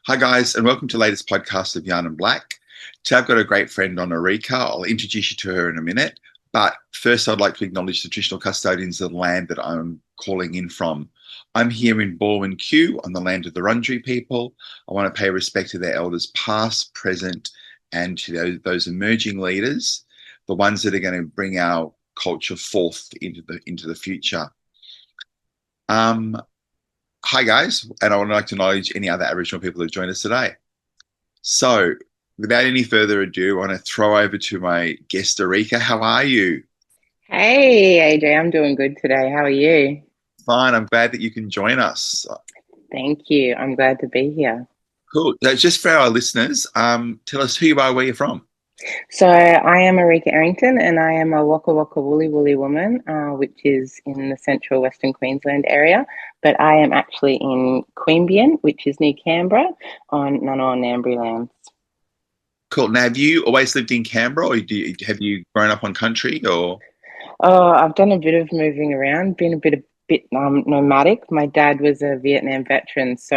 Hi, guys, and welcome to the latest podcast of Yarn and Black. Today, I've got a great friend on, Arika. I'll introduce you to her in a minute. But first, I'd like to acknowledge the traditional custodians of the land that I'm calling in from. I'm here in Balwyn Kew on the land of the Wurundjeri people. I want to pay respect to their elders past, present, and to those emerging leaders, the ones that are going to bring our culture forth into the future. Hi, guys, and I would like to acknowledge any other Aboriginal people who have joined us today. So, without any further ado, I want to throw over to my guest, Arika. How are you? Hey AJ, I'm doing good today. How are you? Fine. I'm glad that you can join us. Thank you. I'm glad to be here. Cool. So just for our listeners, tell us who you are, where you're from. So I am Arika Errington and I am a Wakka Wakka Wulli Wulli woman, which is in the central Western Queensland area. But I am actually in Queanbeyan, which is near Canberra on Ngunnawal Ngambri lands. Cool. Now, have you always lived in Canberra, or have you grown up on country, or? Oh, I've done a bit of moving around, been a bit nomadic. My dad was a Vietnam veteran, so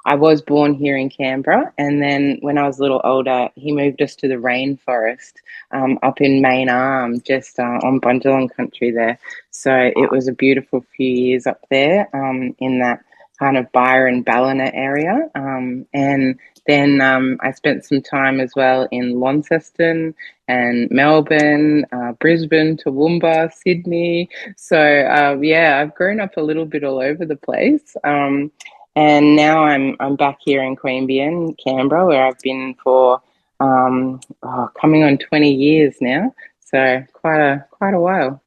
I was born here in Canberra, and then when I was a little older, he moved us to the rainforest up in Main Arm, just on Bundjalung country there. So it was a beautiful few years up there in that kind of Byron Ballina area, and then I spent some time as well in Launceston and Melbourne, Brisbane, Toowoomba, Sydney. So yeah, I've grown up a little bit all over the place. And now I'm back here in Queanbeyan, Canberra, where I've been for coming on 20 years now. So quite a while.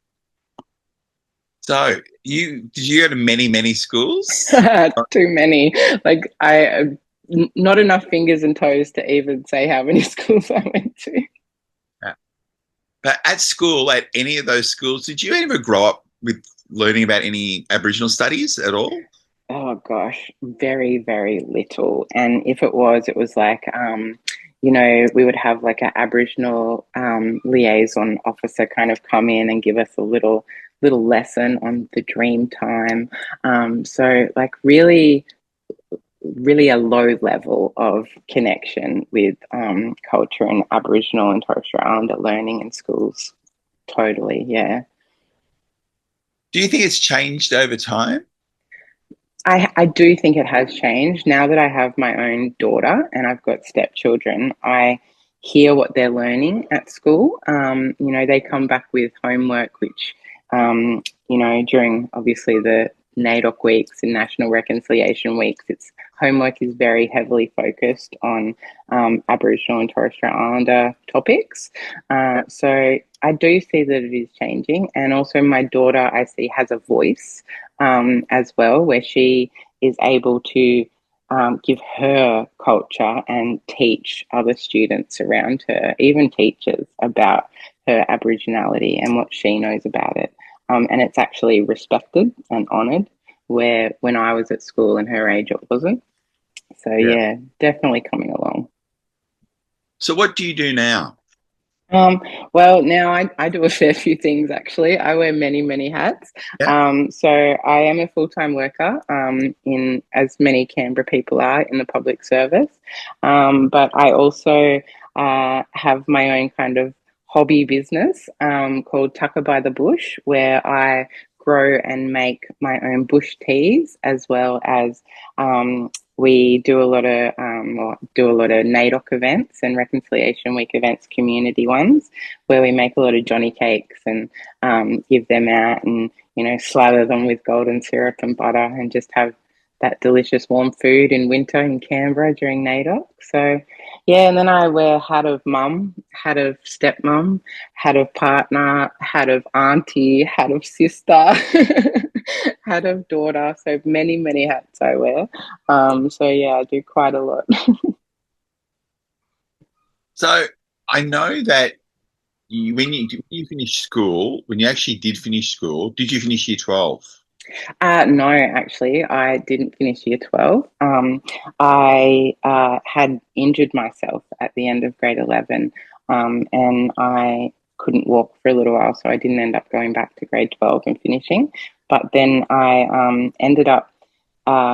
So did you go to many schools? Too many. Like I not enough fingers and toes to even say how many schools I went to. Yeah. But at school, at any of those schools, did you ever grow up with learning about any Aboriginal studies at all? Oh gosh, very, very little. And if it was like, we would have like an Aboriginal liaison officer kind of come in and give us a little lesson on the dream time. So like really a low level of connection with culture and Aboriginal and Torres Strait Islander learning in schools. Totally, yeah. Do you think it's changed over time? I do think it has changed now that I have my own daughter and I've got stepchildren. I hear what they're learning at school. They come back with homework, which, during obviously the NAIDOC weeks and National Reconciliation weeks, its homework is very heavily focused on Aboriginal and Torres Strait Islander topics. So I do see that it is changing. And also, my daughter, I see, has a voice as well, where she is able to give her culture and teach other students around her, even teachers, about her Aboriginality and what she knows about it. And it's actually respected and honoured, where when I was at school and her age, it wasn't. So, Yeah. yeah, definitely coming along. So what do you do now? Um, well, now I do a fair few things actually. I wear many, many hats. Yeah. So I am a full-time worker in as many Canberra people are in the public service. But I also have my own kind of hobby business called Tukka By The Bush, where I grow and make my own bush teas as well as we do a lot of NAIDOC events and Reconciliation Week events, community ones, where we make a lot of Johnny cakes and give them out and slather them with golden syrup and butter and just have that delicious warm food in winter in Canberra during NAIDOC. So yeah, and then I wear hat of mum, hat of stepmum, hat of partner, hat of auntie, hat of sister, hat of daughter. So many, many hats I wear. So yeah, I do quite a lot. So I know that when you finished school, when you actually did finish school, did you finish year 12? No, actually, I didn't finish year 12. I had injured myself at the end of grade 11, and I couldn't walk for a little while, so I didn't end up going back to grade 12 and finishing. But then I ended up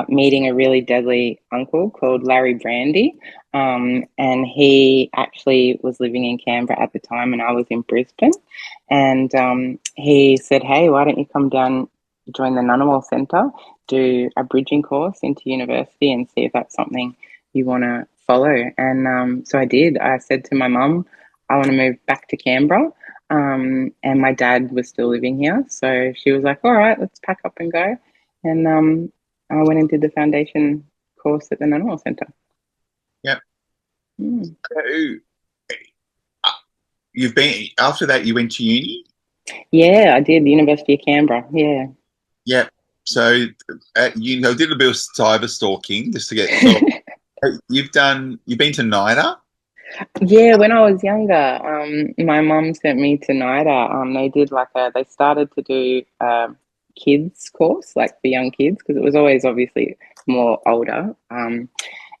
meeting a really deadly uncle called Larry Brandy. And he actually was living in Canberra at the time, and I was in Brisbane. And he said, "Hey, why don't you come down, join the Ngunnawal Centre, do a bridging course into university, and see if that's something you want to follow?" And so I did. I said to my mum, "I want to move back to Canberra." And my dad was still living here. So she was like, "All right, let's pack up and go." And I went and did the foundation course at the Ngunnawal Centre. Yep. Mm. So, you've been, after that, you went to uni? Yeah, I did, the University of Canberra. Yeah. Yep. So, you know, did a bit of cyber stalking just to get. You've been to NIDA? Yeah, when I was younger, my mum sent me to NIDA. They did they started to do a kids course, like for young kids, because it was always obviously more older.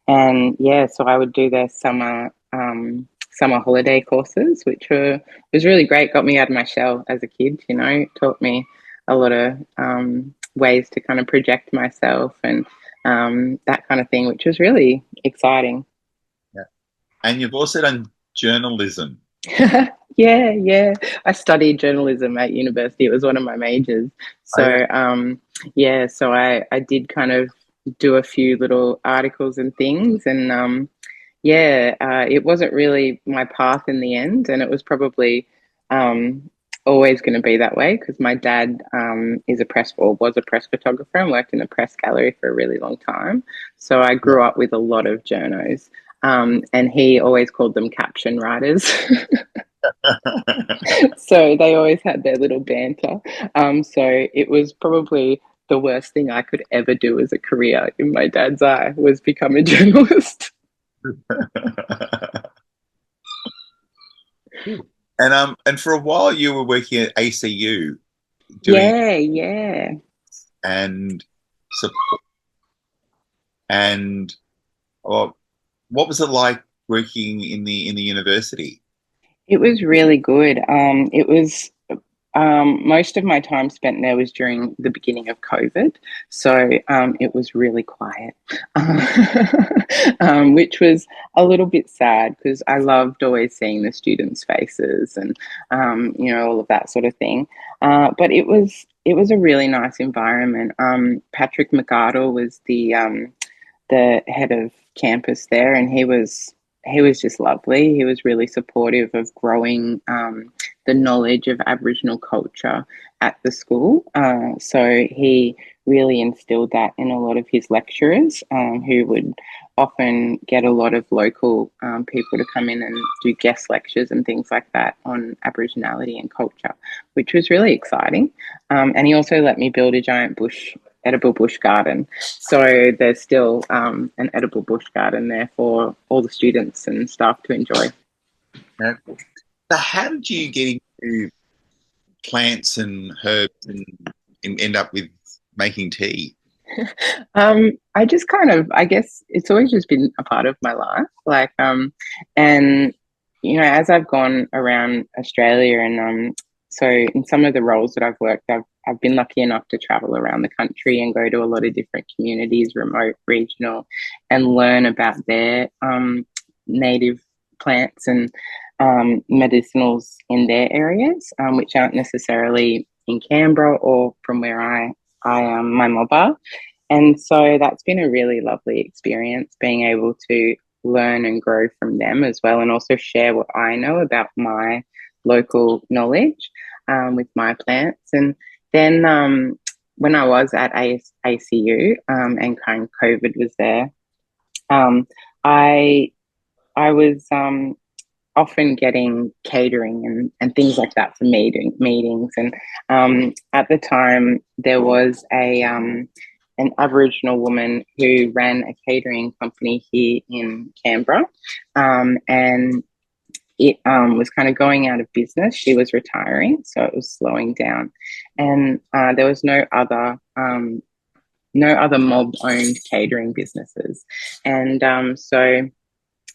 And yeah, so I would do their summer holiday courses, which was really great. Got me out of my shell as a kid, you know, taught me a lot of ways to kind of project myself and that kind of thing, which was really exciting. Yeah. And you've also done journalism. Yeah. I studied journalism at university. It was one of my majors. So, yeah, so I did kind of do a few little articles and things. And yeah, it wasn't really my path in the end. And it was probably always going to be that way because my dad is was a press photographer and worked in a press gallery for a really long time. So I grew up with a lot of journos. And he always called them caption writers. So they always had their little banter. So it was probably the worst thing I could ever do as a career in my dad's eye was become a journalist. And for a while you were working at ACU doing Yeah. and support. And well, what was it like working in the university? It was really good. It was most of my time spent there was during the beginning of COVID, so it was really quiet, which was a little bit sad because I loved always seeing the students' faces and you know, all of that sort of thing. But it was a really nice environment. Patrick McArdle was the head of campus there, and he was just lovely. He was really supportive of growing the knowledge of Aboriginal culture at the school. So he really instilled that in a lot of his lecturers, who would often get a lot of local people to come in and do guest lectures and things like that on Aboriginality and culture, which was really exciting. And he also let me build a giant edible bush garden. So there's still an edible bush garden there for all the students and staff to enjoy. Yeah. So how did you get into plants and herbs and end up with making tea? I just kind of, I guess it's always just been a part of my life. And, you know, as I've gone around Australia and so in some of the roles that I've worked, I've been lucky enough to travel around the country and go to a lot of different communities, remote, regional, and learn about their native plants and medicinals in their areas, which aren't necessarily in Canberra or from where I am, my mob are. And so that's been a really lovely experience being able to learn and grow from them as well, and also share what I know about my local knowledge with my plants. And then when I was at ACU and kind of COVID was there, I was often getting catering and things like that for meetings. And at the time, there was an Aboriginal woman who ran a catering company here in Canberra, and it was kind of going out of business. She was retiring, so it was slowing down, and there was no other mob-owned catering businesses, and so.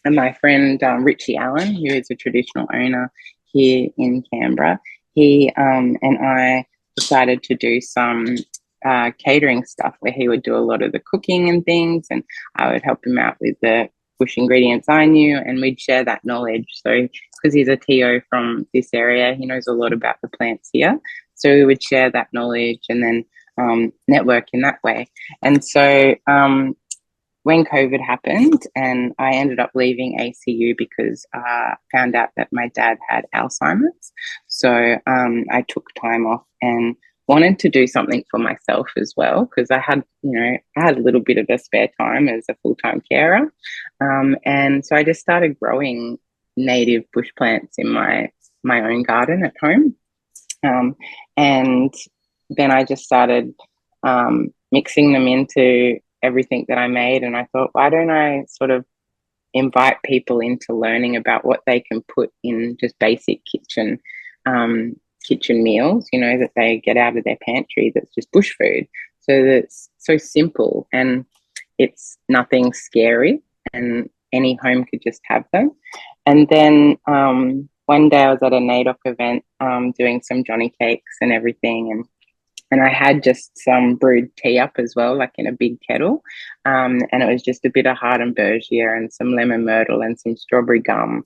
And my friend Richie Allen, who is a traditional owner here in Canberra, he and I decided to do some catering stuff where he would do a lot of the cooking and things, and I would help him out with the bush ingredients I knew, and we'd share that knowledge. So because he's a TO from this area, he knows a lot about the plants here. So we would share that knowledge and then network in that way. And so when COVID happened and I ended up leaving ACU because I found out that my dad had Alzheimer's. So I took time off and wanted to do something for myself as well, because I had a little bit of a spare time as a full-time carer. And so I just started growing native bush plants in my own garden at home. And then I just started mixing them into everything that I made. And I thought, why don't I sort of invite people into learning about what they can put in just basic kitchen meals, that they get out of their pantry, that's just bush food. So that's so simple and it's nothing scary and any home could just have them. And then one day I was at a NAIDOC event doing some Johnny cakes and everything, and I had just some brewed tea up as well, like in a big kettle. And it was just a bit of Harden Bergier and some lemon myrtle and some strawberry gum.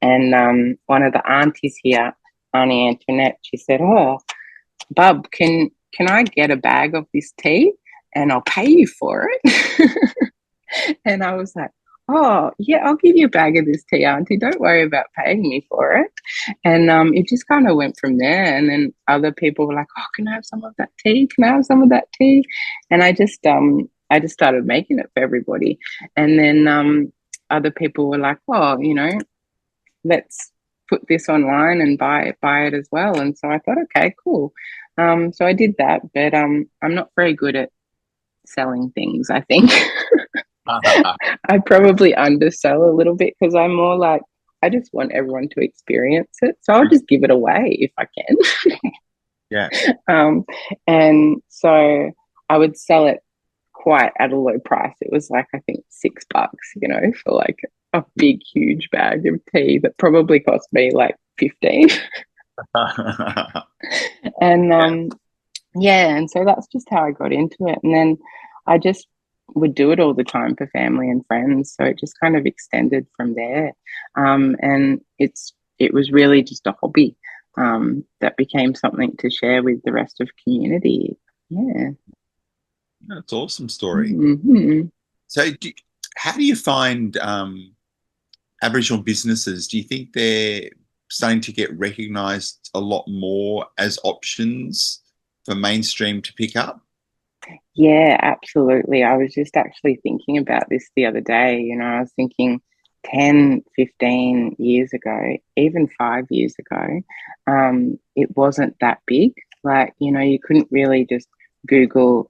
And one of the aunties here, Auntie Antoinette, she said, "Oh, Bub, can I get a bag of this tea and I'll pay you for it?" And I was like, "Oh, yeah, I'll give you a bag of this tea, Auntie. Don't worry about paying me for it." And it just kind of went from there. And then other people were like, "Oh, can I have some of that tea? Can I have some of that tea?" And I just started making it for everybody. And then other people were like, "Oh, let's put this online and buy it as well." And so I thought, okay, cool. So I did that, but I'm not very good at selling things, I think. I probably undersell a little bit because I'm more like, I just want everyone to experience it. So I'll just give it away if I can. Yeah. And so I would sell it quite at a low price. It was like, I think $6, for like a big, huge bag of tea that probably cost me like 15. And and so that's just how I got into it. And then I just would do it all the time for family and friends. So it just kind of extended from there. And it was really just a hobby that became something to share with the rest of community. Yeah. That's an awesome story. Mm-hmm. So how do you find Aboriginal businesses? Do you think they're starting to get recognised a lot more as options for mainstream to pick up? Yeah, absolutely. I was just actually thinking about this the other day. I was thinking 10, 15 years ago, even 5 years ago, it wasn't that big. Like, you couldn't really just Google,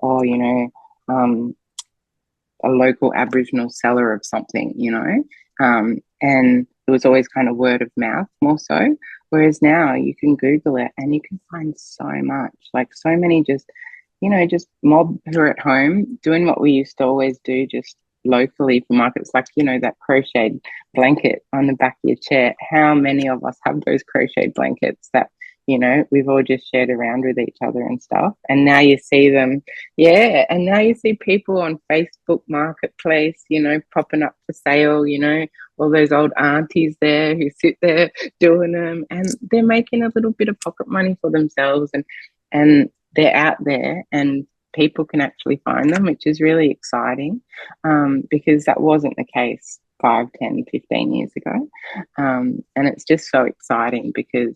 a local Aboriginal seller of something, and it was always kind of word of mouth more so. Whereas now you can Google it and you can find so much, like so many just mob who are at home doing what we used to always do just locally for markets, like, that crocheted blanket on the back of your chair. How many of us have those crocheted blankets that, we've all just shared around with each other and stuff? And now you see them, and now you see people on Facebook Marketplace, popping up for sale, all those old aunties there who sit there doing them, and they're making a little bit of pocket money for themselves, and they're out there and people can actually find them, which is really exciting, because that wasn't the case 5, 10, 15 years ago. And it's just so exciting because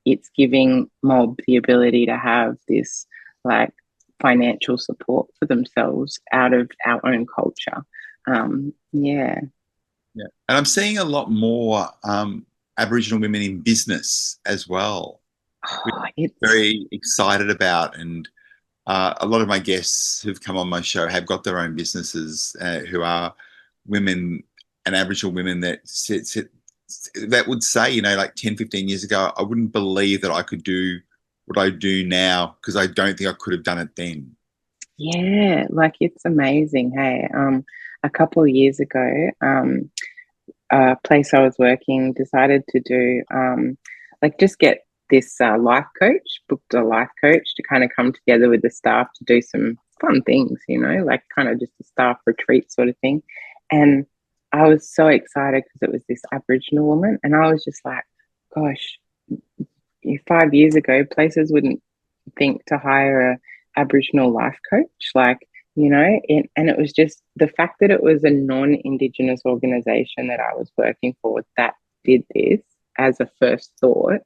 it's giving mob the ability to have this like financial support for themselves out of our own culture. Yeah. Yeah. And I'm seeing a lot more Aboriginal women in business as well. It's very excited about, and a lot of my guests who've come on my show have got their own businesses who are women and Aboriginal women that that would say, like 10, 15 years ago, I wouldn't believe that I could do what I do now because I don't think I could have done it then. Yeah, like it's amazing. Hey, a couple of years ago, a place I was working decided to do, just get this life coach, booked a life coach to kind of come together with the staff to do some fun things, you know, like kind of just a staff retreat sort of thing. And I was so excited because it was this Aboriginal woman. And I was just like, gosh, 5 years ago, places wouldn't think to hire a Aboriginal life coach. Like, you know, and it was just the fact that it was a non-Indigenous organization that I was working for that did this as a first thought,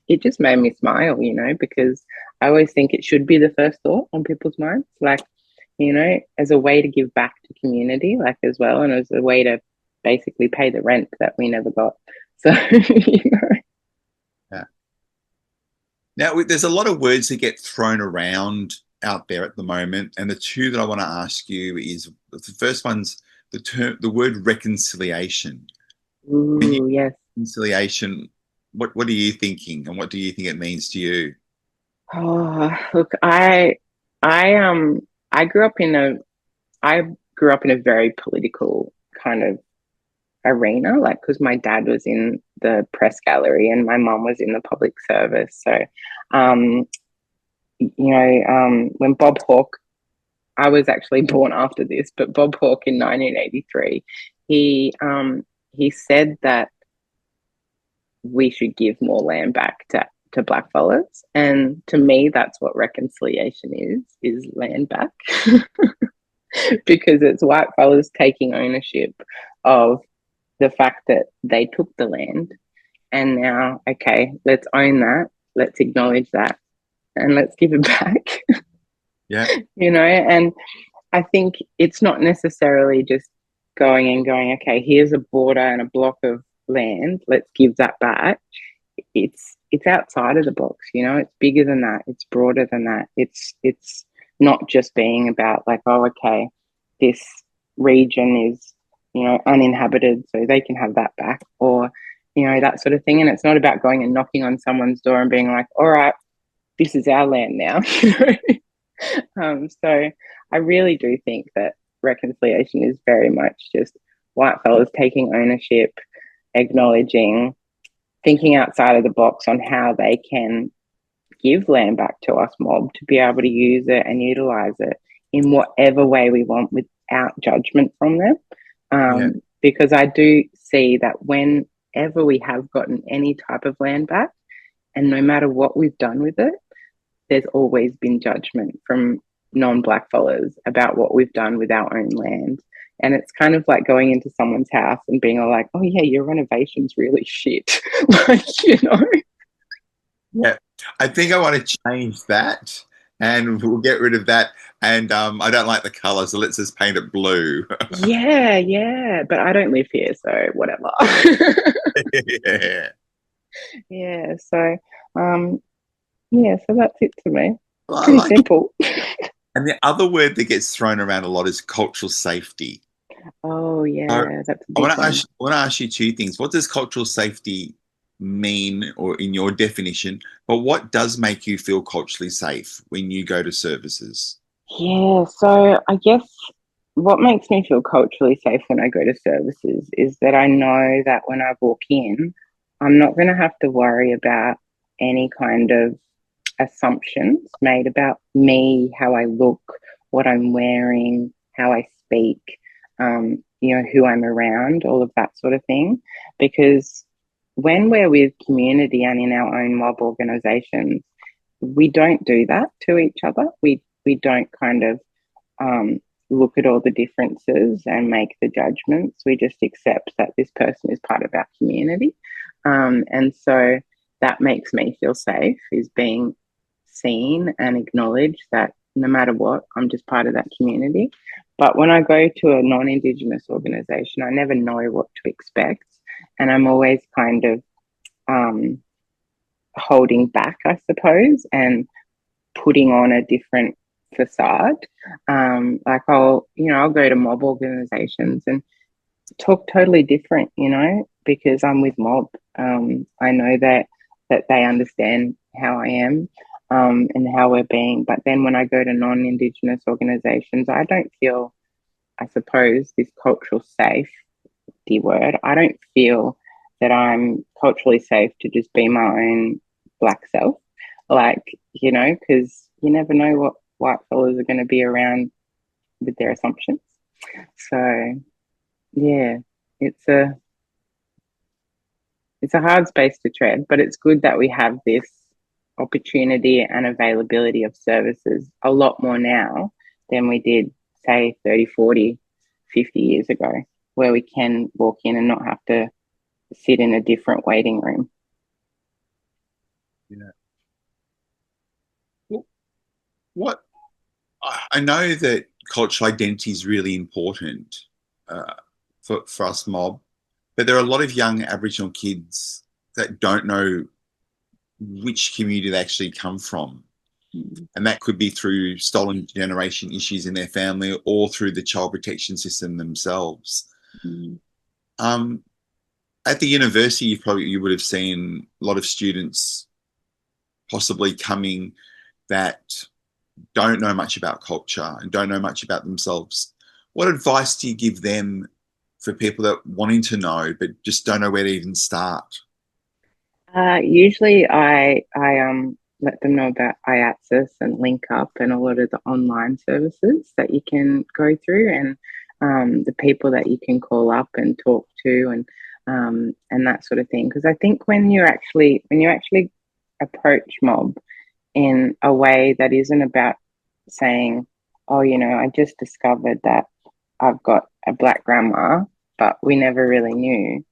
it just made me smile, you know, because I always think it should be the first thought on people's minds, like, you know, as a way to give back to community, like as well, and as a way to basically pay the rent that we never got. So, you know. Yeah. Now, there's a lot of words that get thrown around out there at the moment, and the two that I want to ask you is the first one's the word reconciliation. Ooh, yes. Reconciliation, what are you thinking, and what do you think it means to you? Oh, look, I grew up in a very political kind of arena, like because my dad was in the press gallery and my mum was in the public service. So, um, when Bob Hawke, I was actually born after this, but Bob Hawke in 1983, he said that we should give more land back to blackfellas, and to me, that's what reconciliation is land back, because it's white fellas taking ownership of the fact that they took the land, and now, okay, let's own that, let's acknowledge that, and let's give it back. Yeah. You know, and I think it's not necessarily just going, okay, here's a border and a block of land, let's give that back. It's outside of the box, you know, it's bigger than that, it's broader than that. It's not just being about like, oh, okay, this region is, you know, uninhabited, so they can have that back, or, you know, that sort of thing. And it's not about going and knocking on someone's door and being like, all right, this is our land now. So I really do think that reconciliation is very much just white fellas taking ownership, acknowledging, thinking outside of the box on how they can give land back to us mob to be able to use it and utilize it in whatever way we want without judgment from them. Yeah. Because I do see that whenever we have gotten any type of land back, and no matter what we've done with it, there's always been judgment from non-black fellas about what we've done with our own land. And it's kind of like going into someone's house and being all like, oh yeah, your renovation's really shit. Like, you know. Yeah. I think I want to change that, and we'll get rid of that. And I don't like the color, so let's just paint it blue. Yeah. But I don't live here, so whatever. Yeah. Yeah. So yeah, so that's it to me. Well, I Pretty like it. simple. And the other word that gets thrown around a lot is cultural safety. Oh So yeah, that's a I big want to one. ask, I want to ask you two things. What does cultural safety mean, or in your definition? But what does make you feel culturally safe when you go to services? Yeah, so I guess what makes me feel culturally safe when I go to services is that I know that when I walk in, I'm not going to have to worry about any kind of assumptions made about me, how I look, what I'm wearing, how I speak, you know, who I'm around, all of that sort of thing. Because when we're with community and in our own mob organizations, we don't do that to each other. We don't kind of look at all the differences and make the judgments. We just accept that this person is part of our community. And so that makes me feel safe, is being seen and acknowledged that no matter what, I'm just part of that community. But when I go to a non-Indigenous organisation, I never know what to expect. And I'm always kind of holding back, I suppose, and putting on a different facade. Like I'll go to mob organizations and talk totally different, you know, because I'm with mob. I know that they understand how I am, and how we're being. But then when I go to non-Indigenous organizations, I don't feel, I suppose, this cultural safety word. I don't feel that I'm culturally safe to just be my own black self, like, you know, because you never know what white fellas are going to be around with their assumptions. So yeah, it's a hard space to tread, but it's good that we have this opportunity and availability of services a lot more now than we did, say, 30, 40, 50 years ago, where we can walk in and not have to sit in a different waiting room. Yeah. What I know that cultural identity is really important for us mob, but there are a lot of young Aboriginal kids that don't know which community they actually come from. And that could be through stolen generation issues in their family or through the child protection system themselves. At the university, you would have seen a lot of students possibly coming that don't know much about culture and don't know much about themselves. What advice do you give them for people that wanting to know but just don't know where to even start? Usually I let them know about IATSIS and Link Up and a lot of the online services that you can go through, and the people that you can call up and talk to, and that sort of thing. Because I think when you actually approach mob in a way that isn't about saying, oh, you know, I just discovered that I've got a black grandma, but we never really knew.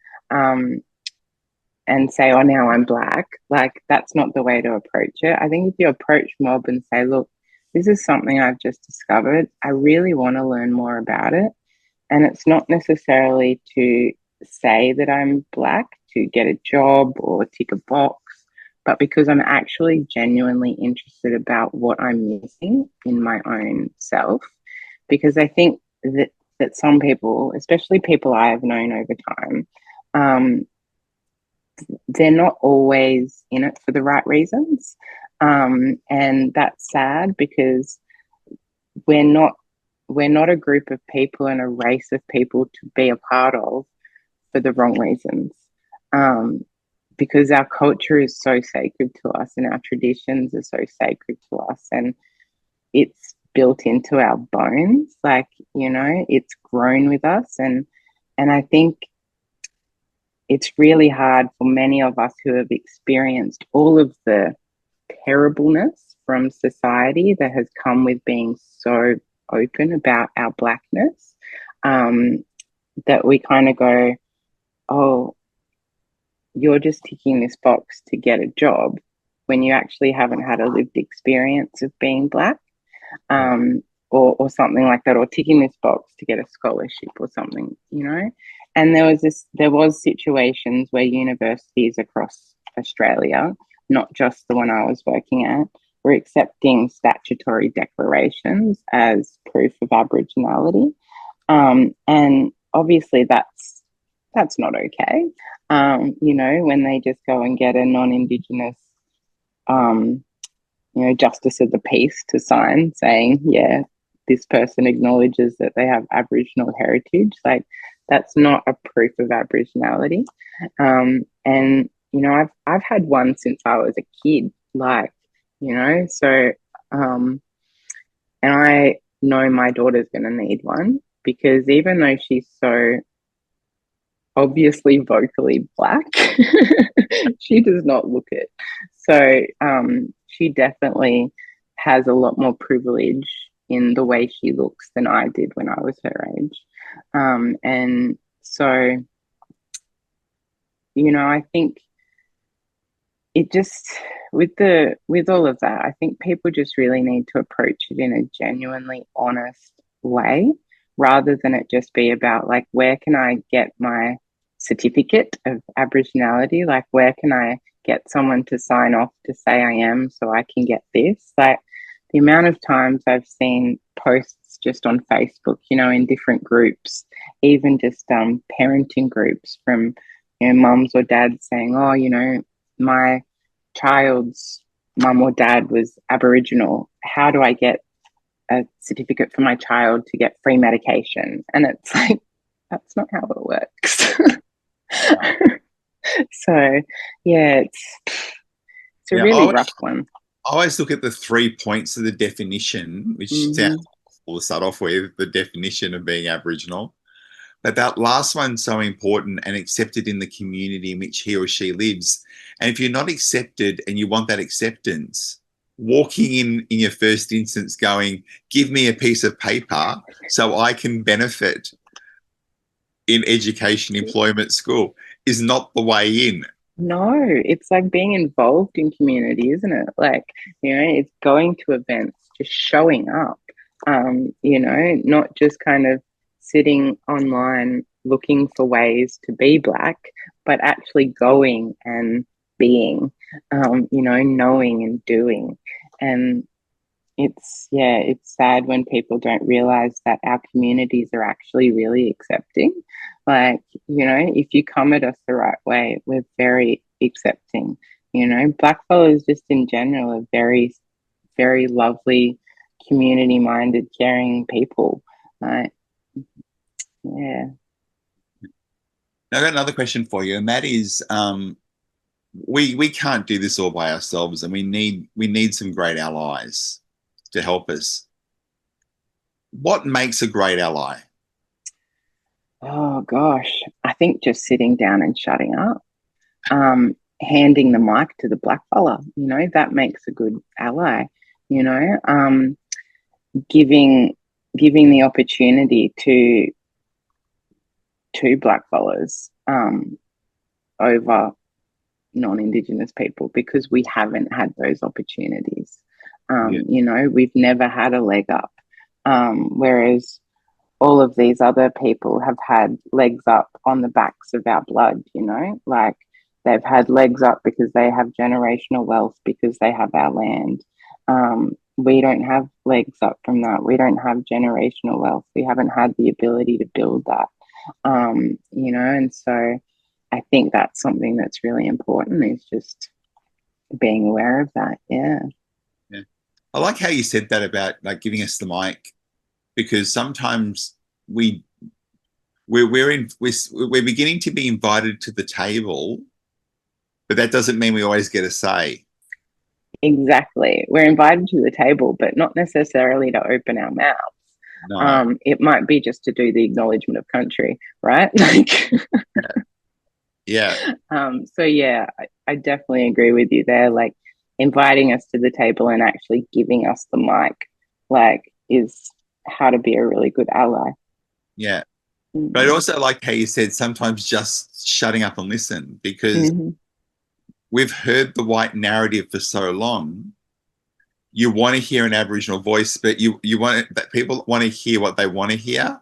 And say, oh, now I'm black. Like, that's not the way to approach it. I think if you approach mob and say, look, this is something I've just discovered, I really want to learn more about it. And it's not necessarily to say that I'm black to get a job or tick a box, but because I'm actually genuinely interested about what I'm missing in my own self. Because I think that some people, especially people I have known over time, they're not always in it for the right reasons. And that's sad because we're not a group of people and a race of people to be a part of for the wrong reasons. Because our culture is so sacred to us and our traditions are so sacred to us, and it's built into our bones. Like, you know, it's grown with us. And I think it's really hard for many of us who have experienced all of the terribleness from society that has come with being so open about our blackness, that we kind of go, oh, you're just ticking this box to get a job when you actually haven't had a lived experience of being black, or something like that, or ticking this box to get a scholarship or something, you know. And there was situations where universities across Australia, not just the one I was working at, were accepting statutory declarations as proof of Aboriginality. And obviously that's not okay. You know, when they just go and get a non-Indigenous, you know, justice of the peace to sign saying, yeah, this person acknowledges that they have Aboriginal heritage. Like, that's not a proof of Aboriginality. And, you know, I've had one since I was a kid, like, you know, so, and I know my daughter's going to need one because even though she's so obviously vocally black, she does not look it. So she definitely has a lot more privilege in the way she looks than I did when I was her age. And so, you know, I think it just, with all of that, I think people just really need to approach it in a genuinely honest way, rather than it just be about, like, where can I get my certificate of Aboriginality? Like, where can I get someone to sign off to say I am so I can get this? Like, the amount of times I've seen posts just on Facebook, you know, in different groups, even just parenting groups from, you know, mums or dads saying, oh, you know, my child's mum or dad was Aboriginal. How do I get a certificate for my child to get free medication? And it's like, that's not how it works. So, yeah, it's It's a Yeah, really rough one. I always look at the 3 points of the definition, which sounds to start off with the definition of being Aboriginal. But that last one's so important, and accepted in the community in which he or she lives. And if you're not accepted and you want that acceptance, walking in your first instance going, give me a piece of paper so I can benefit in education, employment, school, is not the way in. No, it's like being involved in community, isn't it? Like, it's going to events, just showing up, not just kind of sitting online looking for ways to be Black, but actually going and being, knowing and doing. And it's sad when people don't realize that our communities are actually really accepting. Like, if you come at us the right way, we're very accepting. Blackfellas just in general are very, very lovely, community minded, caring people. Like, yeah. Now, I've got another question for you, and that is, we can't do this all by ourselves, and we need some great allies to help us. What makes a great ally? Oh gosh, I think just sitting down and shutting up, handing the mic to the black fella, that makes a good ally. Giving the opportunity to black fellas over non-Indigenous people, because we haven't had those opportunities. We've never had a leg up, whereas all of these other people have had legs up on the backs of our blood, like they've had legs up because they have generational wealth, because they have our land. We don't have legs up from that. We don't have generational wealth. We haven't had the ability to build that, and so I think that's something that's really important, is just being aware of that. Yeah. Yeah. I like how you said that about like giving us the mic, because sometimes we're beginning to be invited to the table, but that doesn't mean we always get a say. Exactly. We're invited to the table, but not necessarily to open our mouths. No. It might be just to do the acknowledgement of country, right? Like, yeah. So yeah, I definitely agree with you there. Like, inviting us to the table and actually giving us the mic, like, is how to be a really good ally. Yeah. But I also like how you said sometimes just shutting up and listen, because we've heard the white narrative for so long. You want to hear an Aboriginal voice, but you want that people want to hear what they want to hear.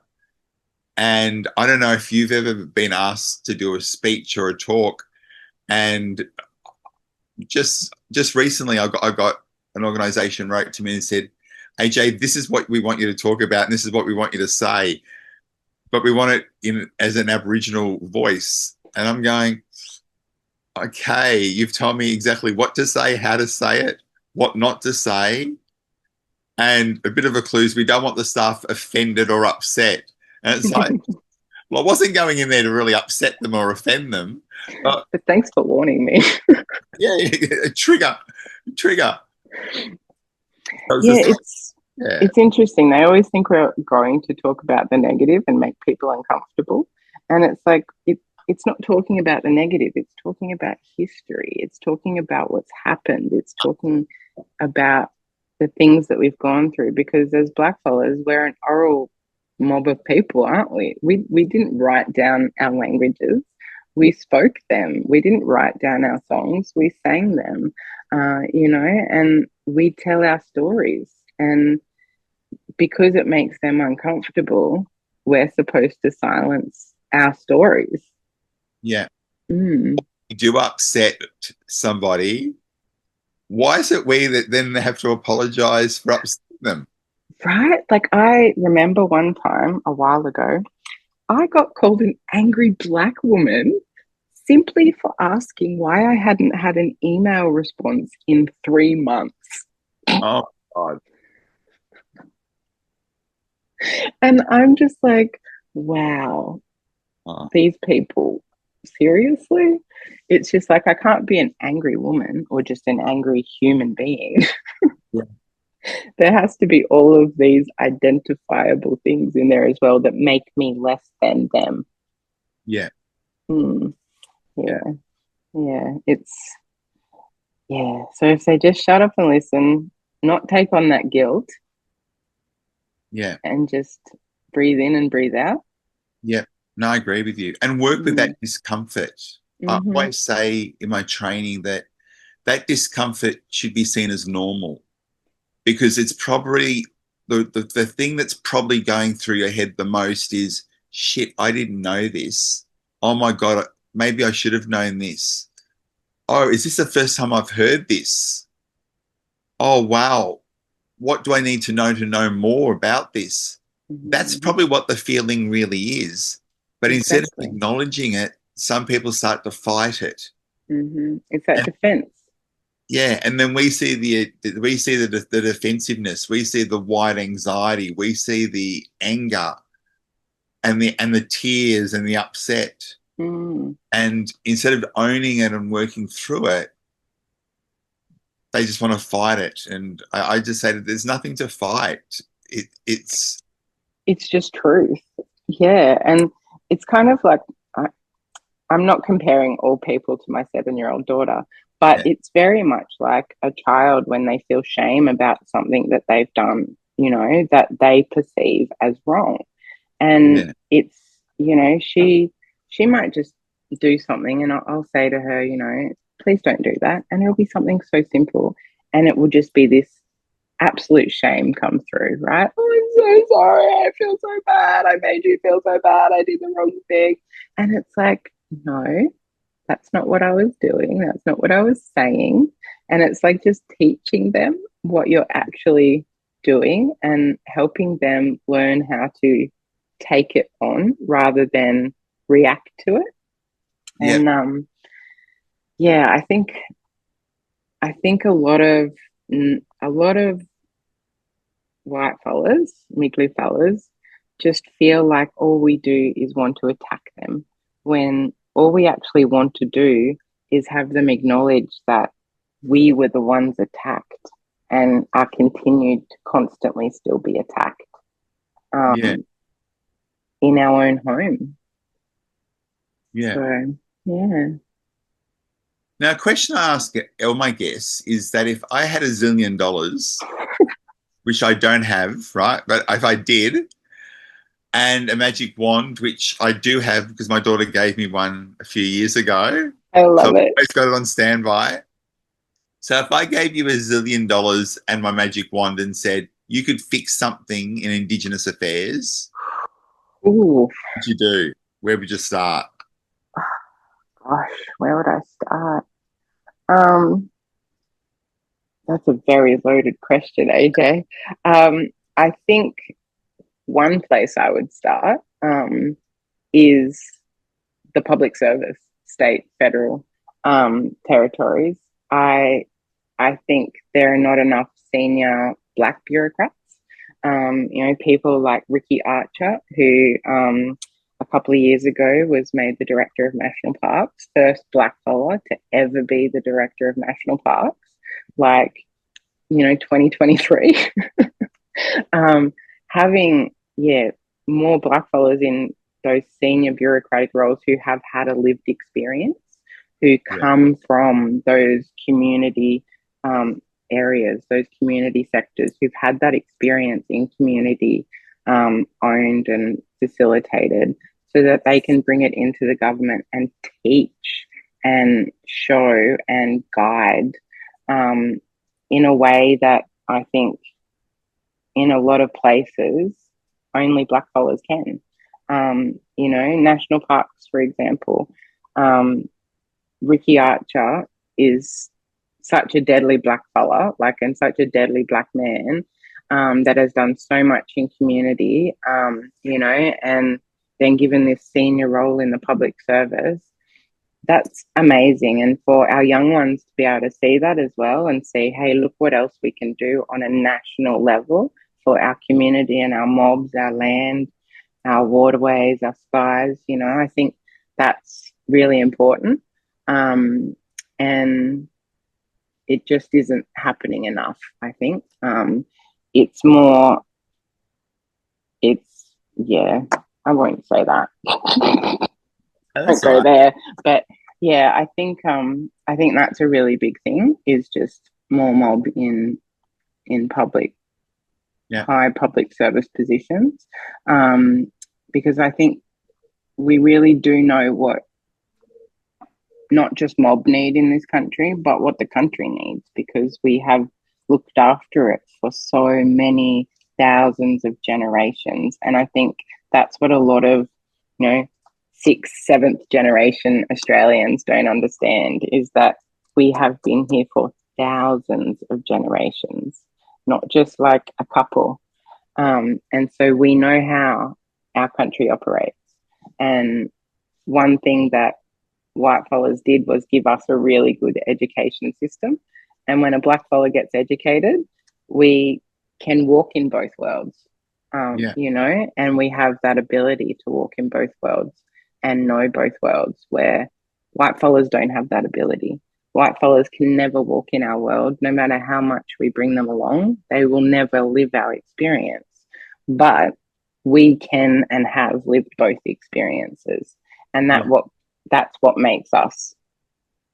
And I don't know if you've ever been asked to do a speech or a talk, and just recently I got an organisation wrote to me and said, AJ, this is what we want you to talk about, and this is what we want you to say, but we want it as an Aboriginal voice. And I'm going, okay, you've told me exactly what to say, how to say it, what not to say. And a bit of a clue is we don't want the staff offended or upset. And it's like, well, I wasn't going in there to really upset them or offend them. But thanks for warning me. Yeah, trigger. It's interesting. They always think we're going to talk about the negative and make people uncomfortable. And it's like, it's not talking about the negative. It's talking about history. It's talking about what's happened. It's talking about the things that we've gone through, because as blackfellas, we're an oral mob of people, aren't we? We didn't write down our languages. We spoke them. We didn't write down our songs. We sang them, and we tell our stories. And because it makes them uncomfortable, we're supposed to silence our stories. Yeah. You do upset somebody. Why is it we that then have to apologize for upsetting them? Right? Like, I remember one time a while ago, I got called an angry black woman simply for asking why I hadn't had an email response in 3 months. Oh, God. And I'm just like, wow, these people seriously? It's just like I can't be an angry woman or just an angry human being. Yeah. There has to be all of these identifiable things in there as well that make me less than them. Yeah. Hmm. Yeah. Yeah. Yeah. Yeah. So if they just shut up and listen, not take on that guilt Yeah. and just breathe in and breathe out. Yeah. No, I agree with you. And work with Mm. that discomfort. I Mm-hmm. always say in my training that that discomfort should be seen as normal, because it's probably the thing that's probably going through your head the most is, shit, I didn't know this. Oh my God, maybe I should have known this. Oh, is this the first time I've heard this? Oh, wow. What do I need to know more about this? That's Mm-hmm. probably what the feeling really is. But instead of Exactly. acknowledging it, some people start to fight it. Mm-hmm. It's that And defense. yeah, and then we see the defensiveness, we see the white anxiety, we see the anger and the tears and the upset. Mm. And instead of owning it and working through it, they just want to fight it. And I just say that there's nothing to fight. It's It's just truth. Yeah. And it's kind of like I'm not comparing all people to my 7-year-old daughter, but yeah, it's very much like a child when they feel shame about something that they've done, that they perceive as wrong. And yeah, it's, she might just do something and I'll say to her, please don't do that. And it'll be something so simple. And it will just be this absolute shame come through, right? Oh, I'm so sorry. I feel so bad. I made you feel so bad. I did the wrong thing. And it's like, no, that's not what I was doing. That's not what I was saying. And it's like just teaching them what you're actually doing and helping them learn how to take it on rather than react to it. yeah, And yeah, I think a lot of white fellas, middly fellas, just feel like all we do is want to attack them when all we actually want to do is have them acknowledge that we were the ones attacked and are continued to constantly still be attacked yeah, um, in our own home. yeah. So, yeah. Now, a question I ask all my guests is that if I had $1 zillion, which I don't have, right? But if I did, and a magic wand, which I do have because my daughter gave me one a few years ago, I so love I've it. always got it on standby. So if I gave you $1 zillion and my magic wand and said you could fix something in Indigenous affairs, Ooh, what would you do? Where would you start? gosh, where would I start? Um, that's a very loaded question, AJ. I think one place I would start is the public service, state, federal, territories. I think there are not enough senior Black bureaucrats. People like Ricky Archer, who a couple of years ago was made the director of national parks, first Black fella to ever be the director of national parks, like 2023. Having more Black fellas in those senior bureaucratic roles who have had a lived experience, who Yeah, come from those community areas, those community sectors, who've had that experience in community owned and facilitated, so that they can bring it into the government and teach and show and guide in a way that I think in a lot of places only Black fellas can. National parks, for example. Ricky Archer is such a deadly Black fella, and such a deadly Black man that has done so much in community, and then given this senior role in the public service. That's amazing. And for our young ones to be able to see that as well and see, hey, look what else we can do on a national level for our community and our mobs, our land, our waterways, our skies. I think that's really important. And it just isn't happening enough, I think. It's more, yeah, I won't say that. Don't go there. But yeah, I think that's a really big thing, is just more mob in public, high public service positions. Because I think we really do know what not just mob need in this country, but what the country needs, because we have looked after it for so many thousands of generations. And I think that's what a lot of, sixth, seventh generation Australians don't understand, is that we have been here for thousands of generations, not just like a couple. And so we know how our country operates. And one thing that white fellas did was give us a really good education system. And when a black fella gets educated, we can walk in both worlds, and we have that ability to walk in both worlds and know both worlds, where white fellas don't have that ability. White fellas can never walk in our world. No matter how much we bring them along, they will never live our experience. But we can and have lived both experiences. And that's what makes us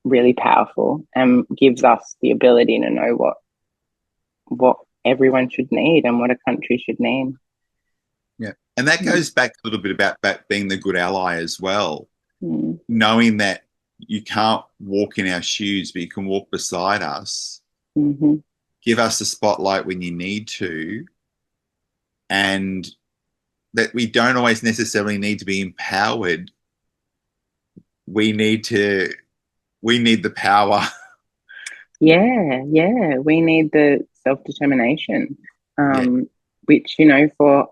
really powerful and gives us the ability to know what everyone should need and what a country should need. Yeah. And that goes back a little bit about being the good ally as well. Knowing that you can't walk in our shoes, but you can walk beside us, give us the spotlight when you need to, and that we don't always necessarily need to be empowered. We need the power. Yeah. We need the self-determination, which, for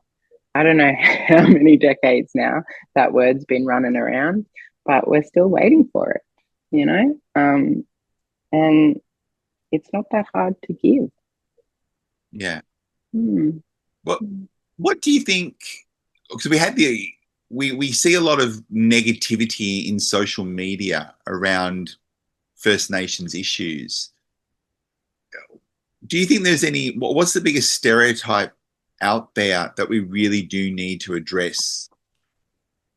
I don't know how many decades now that word's been running around, but we're still waiting for it, and it's not that hard to give. Yeah. What do you think? Because we see a lot of negativity in social media around First Nations issues. Do you think there's what's the biggest stereotype out there that we really do need to address?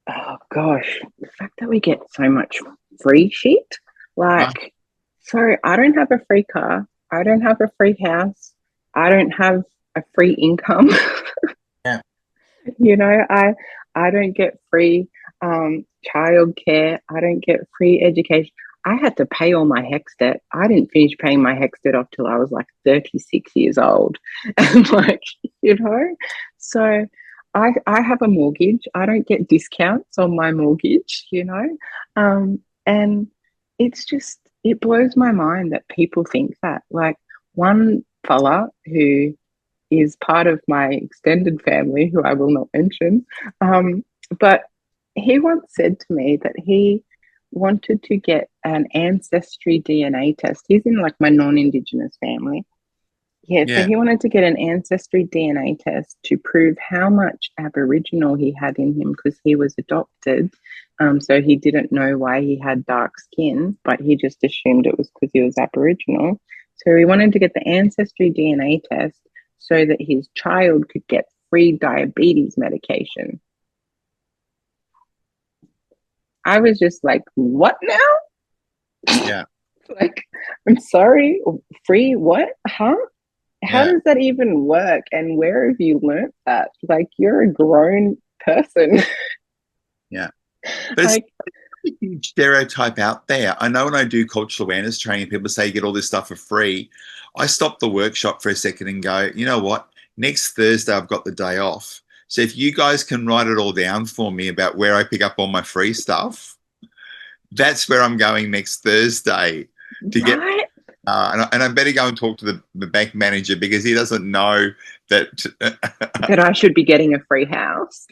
Oh gosh, the fact that we get so much free shit. So I don't have a free car. I don't have a free house. I don't have a free income. Yeah. I don't get free childcare. I don't get free education. I had to pay all my HECS debt. I didn't finish paying my HECS debt off till I was like 36 years old. And so I have a mortgage. I don't get discounts on my mortgage, and it blows my mind that people think that. Like, one fella who is part of my extended family, who I will not mention, but he once said to me that he wanted to get an ancestry DNA test. He's in like my non-Indigenous family. So he wanted to get an ancestry DNA test to prove how much Aboriginal he had in him, because he was adopted. So he didn't know why he had dark skin, but he just assumed it was because he was Aboriginal. So he wanted to get the ancestry DNA test so that his child could get free diabetes medication. I was just like, what now? Yeah. Like, I'm sorry, free what? Huh? How does that even work? And where have you learnt that? Like, you're a grown person. Yeah. But it's a huge stereotype out there. I know when I do cultural awareness training, people say you get all this stuff for free. I stop the workshop for a second and go, you know what? Next Thursday, I've got the day off. So if you guys can write it all down for me about where I pick up all my free stuff, that's where I'm going next Thursday to get. And I better go and talk to the bank manager, because he doesn't know that that I should be getting a free house.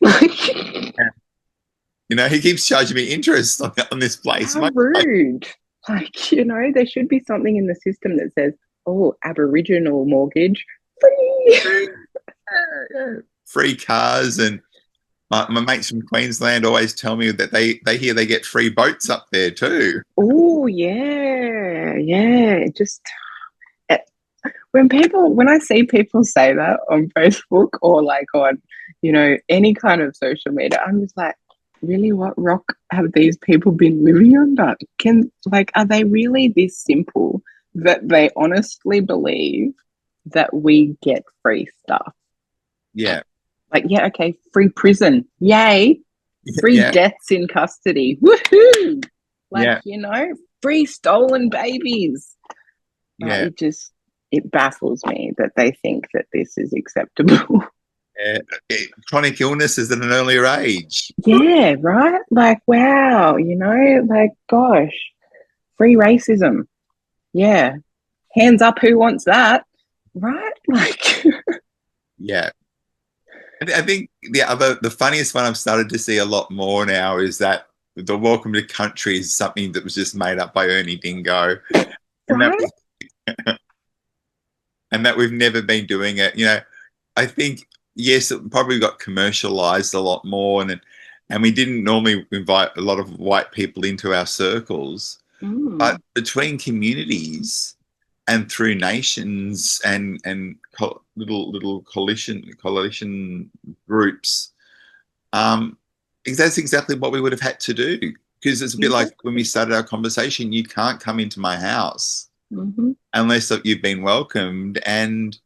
He keeps charging me interest on this place. How rude! Like, there should be something in the system that says, "Oh, Aboriginal mortgage free." Free cars and my mates from Queensland always tell me that they hear they get free boats up there too. Oh, yeah. Yeah. It just, when I see people say that on Facebook or like on, any kind of social media, I'm just like, really, what rock have these people been living under? Are they really this simple that they honestly believe that we get free stuff? Yeah. Like, yeah, okay, free prison. Yay. Free Yeah. deaths in custody. Woohoo. Yeah. Free stolen babies. Yeah. It baffles me that they think that this is acceptable. Chronic illnesses at an earlier age. Yeah, right? Like, wow, gosh, free racism. Yeah. Hands up, who wants that? Right? Like, yeah. I think the funniest one I've started to see a lot more now is that the welcome to country is something that was just made up by Ernie Dingo. right? And that we've never been doing it. I think, yes, it probably got commercialized a lot more, and we didn't normally invite a lot of white people into our circles. But between communities and through nations and little coalition groups, that's exactly what we would have had to do. Because it's a bit like when we started our conversation, you can't come into my house unless you've been welcomed. And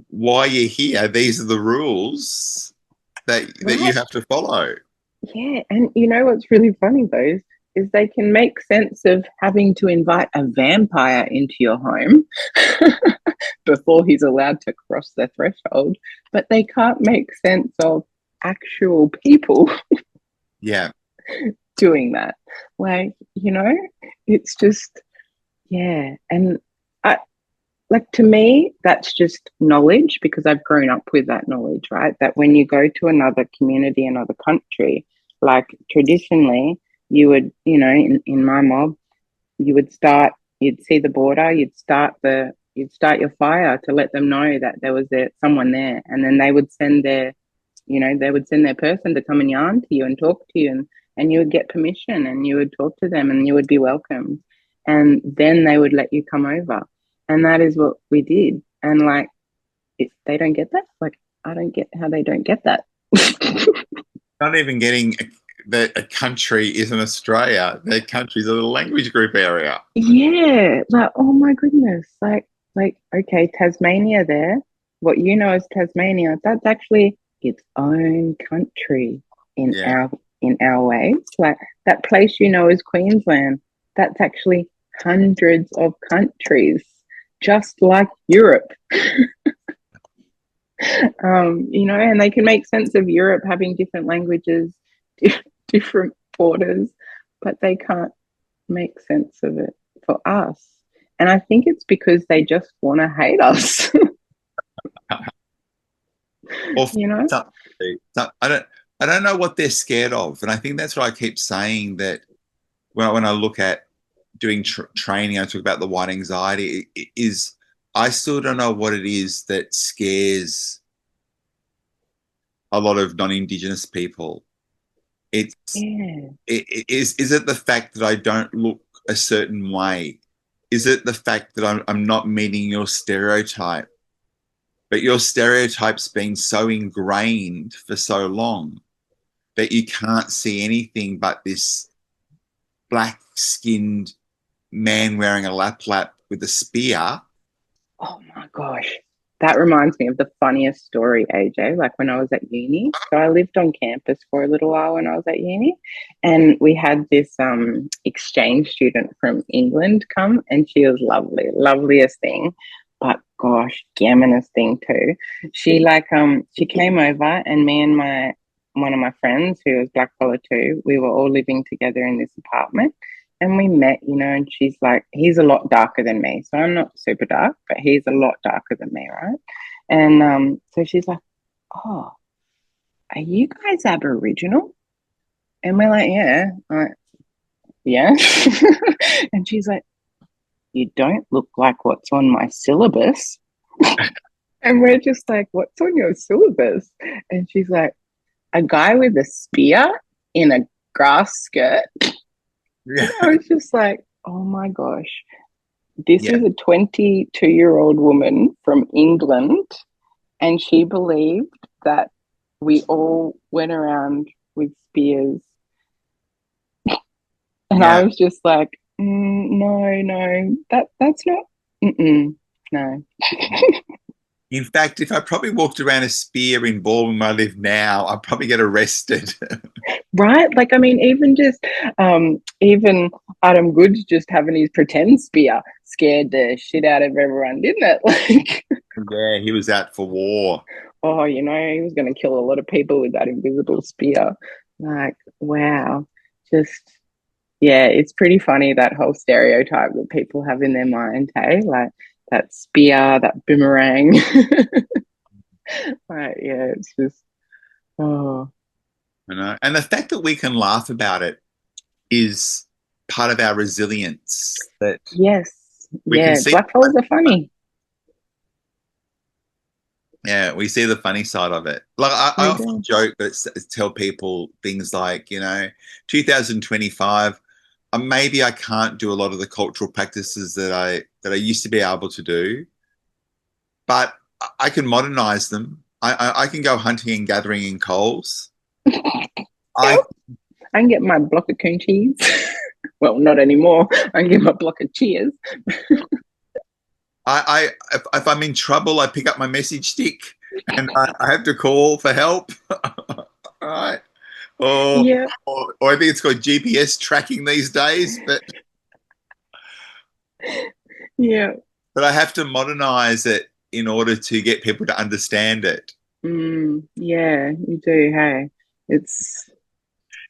while you're here, these are the rules that you have to follow. Yeah, and you know what's really funny though is they can make sense of having to invite a vampire into your home before he's allowed to cross the threshold, but they can't make sense of actual people doing that. Like, it's just, yeah. And to me, that's just knowledge because I've grown up with that knowledge, right? That when you go to another community, another country, like traditionally, you would, in my mob, you'd see the border, you'd start your fire to let them know that there was someone there, and then they would send their person to come and yarn to you and talk to you, and you would get permission, and you would talk to them, and you would be welcomed, and then they would let you come over, and that is what we did. And they don't get that. Like, I don't get how they don't get that. Not even getting that a country isn't Australia. Their country's a little language group area. Yeah, oh my goodness. Okay, Tasmania there, what you know as Tasmania, that's actually its own country in our ways. Like that place as Queensland, that's actually hundreds of countries, just like Europe. And they can make sense of Europe having different languages, different borders, but they can't make sense of it for us. And I think it's because they just want to hate us. I don't know what they're scared of, and I think that's what I keep saying. That when I look at doing training, I talk about the white anxiety. I still don't know what it is that scares a lot of non-Indigenous people. Is it the fact that I don't look a certain way? Is it the fact that I'm not meeting your stereotype? But your stereotype's been so ingrained for so long that you can't see anything but this black-skinned man wearing a lap with a spear. Oh my gosh. That reminds me of the funniest story, AJ, like when I was at uni. So I lived on campus for a little while when I was at uni, and we had this exchange student from England come, and she was lovely, loveliest thing, but gosh, gammonest thing too. She came over, and me and one of my friends who was black collar too, we were all living together in this apartment. And we met, and she's like, he's a lot darker than me. So I'm not super dark, but he's a lot darker than me, right? And so she's like, oh, are you guys Aboriginal? And we're like, yeah. I'm like, yeah. And she's like, you don't look like what's on my syllabus. And we're just like, what's on your syllabus? And she's like, a guy with a spear in a grass skirt. Yeah. I was just like, oh my gosh, this Yeah. is a 22-year-old woman from England, and she believed that we all went around with spears. And I Yeah. was just like, no, that's not, no. In fact, if I probably walked around a spear in Ballman where I live now, I'd probably get arrested. Right? Like, I mean, even Adam Goods just having his pretend spear scared the shit out of everyone, didn't it? Like, Yeah, he was out for war. oh, he was going to kill a lot of people with that invisible spear. Like, wow. Just, yeah, it's pretty funny, that whole stereotype that people have in their mind, hey? Like, that spear, that boomerang. Like, yeah, it's just, oh, You know, and the fact that we can laugh about it is part of our resilience. That yes. we can Yeah, see, blackfellas are funny. yeah, we see the funny side of it. Like I We often do. joke, but tell people things like, 2025. Maybe I can't do a lot of the cultural practices that I used to be able to do, but I can modernize them. I can go hunting and gathering in coals. I I can get my block of coon cheese. Well, not anymore. I can get my block of cheers. if I'm in trouble, I pick up my message stick and I have to call for help. All right. Yeah. Or I think it's called GPS tracking these days, Yeah. but I have to modernize it in order to get people to understand it. Yeah, you do. Hey, it's,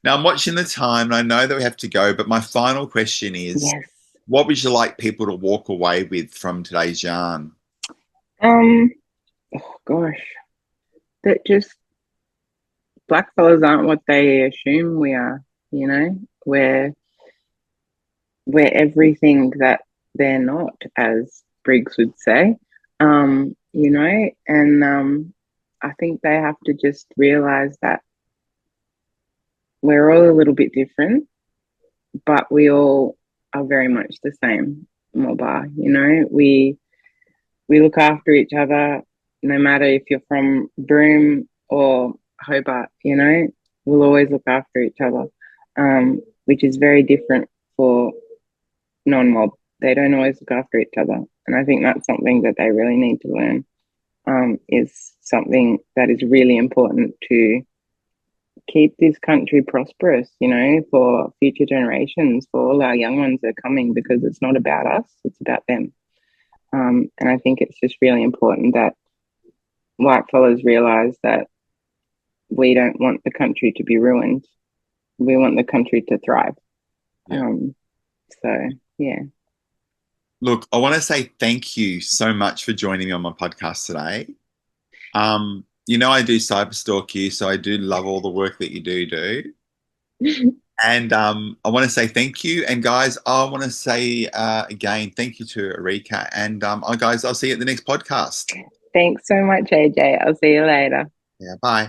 Now I'm watching the time and I know that we have to go, but my final question is, yes. what would you like people to walk away with from today's yarn? Um, oh gosh, that just, black fellas aren't what they assume we are, you know? We're we're everything that they're not, as Briggs would say. And I think they have to just realize that we're all a little bit different, but we all are very much the same. Moba, we look after each other, no matter if you're from Broome or Hobart. We'll always look after each other, which is very different for non-mob. They don't always look after each other, and I think that's something that they really need to learn. Is something that is really important to keep this country prosperous, for future generations, for all our young ones that are coming, because it's not about us, it's about them. And I think it's just really important that white fellas realize that we don't want the country to be ruined. We want the country to thrive. Yeah. So, yeah. Look, I want to say thank you so much for joining me on my podcast today. I do cyber stalk you, so I do love all the work that you do. And I want to say thank you. And guys, I want to say again, thank you to Arika. And guys, I'll see you at the next podcast. Thanks so much, AJ. I'll see you later. Yeah, bye.